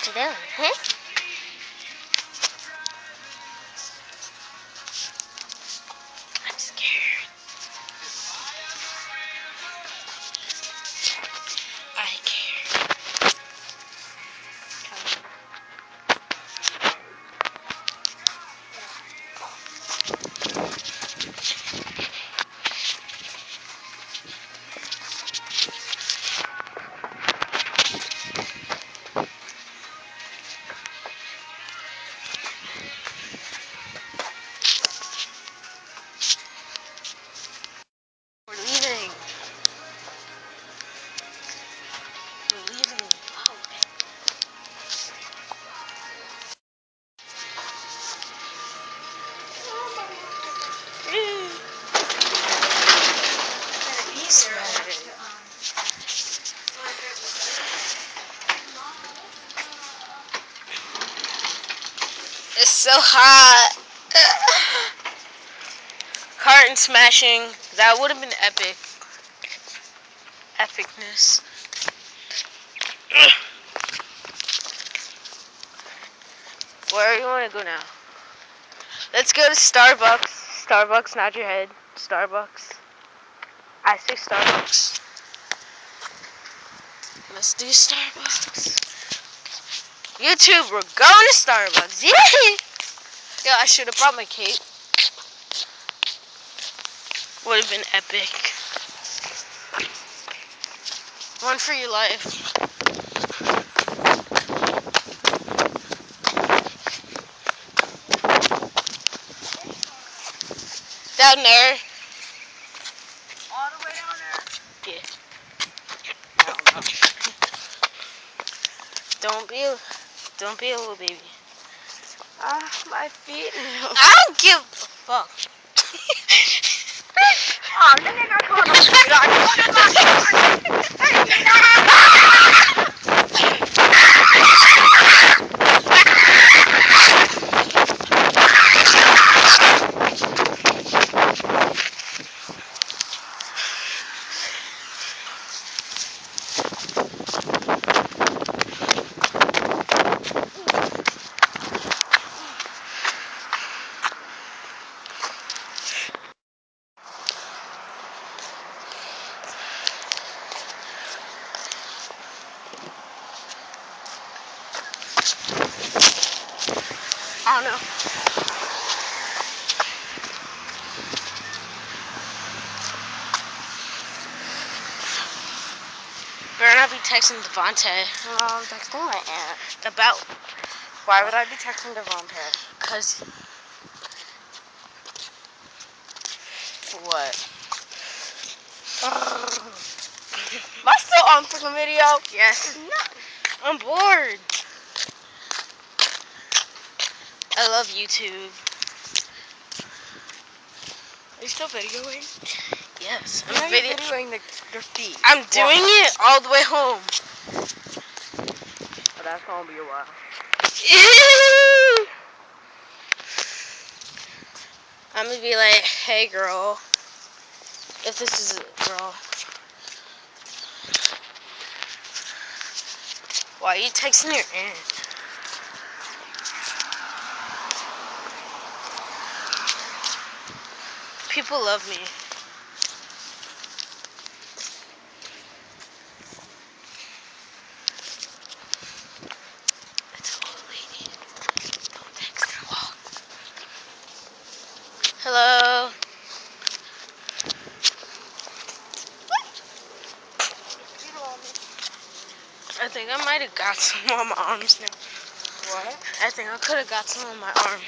you doing? Huh? I'm scared. I care. We're leaving. We're leaving. Oh. It's so hot. Carton smashing. That would have been epic. Epicness. Where do you want to go now? Let's go to Starbucks. Starbucks, nod your head. Starbucks. I say Starbucks. Let's do Starbucks. YouTube, we're going to Starbucks. Yay! Yo, I should have brought my cape. Would have been epic. One for your life. Down there. All the way down there? Yeah. I don't know. Don't be a little baby. My feet. I don't give a fuck. Oh, the nigga called I don't know. Better not be texting Devontae I'm texting my aunt. about. Why would I be texting Devontae? Cause What? Am I still on freaking video? yes, No. I'm bored. I love YouTube. Are you still videoing? Yes, Why are I'm you video. videoing their feet? I'm doing it all the way home. But that's gonna be a while. I'm gonna be like, hey girl, if this is a girl, why are you texting your aunt? People love me. It's an old lady. Don't text her. Walk. Hello. I think I might have got some on my arms now. What? I think I could have got some on my arm.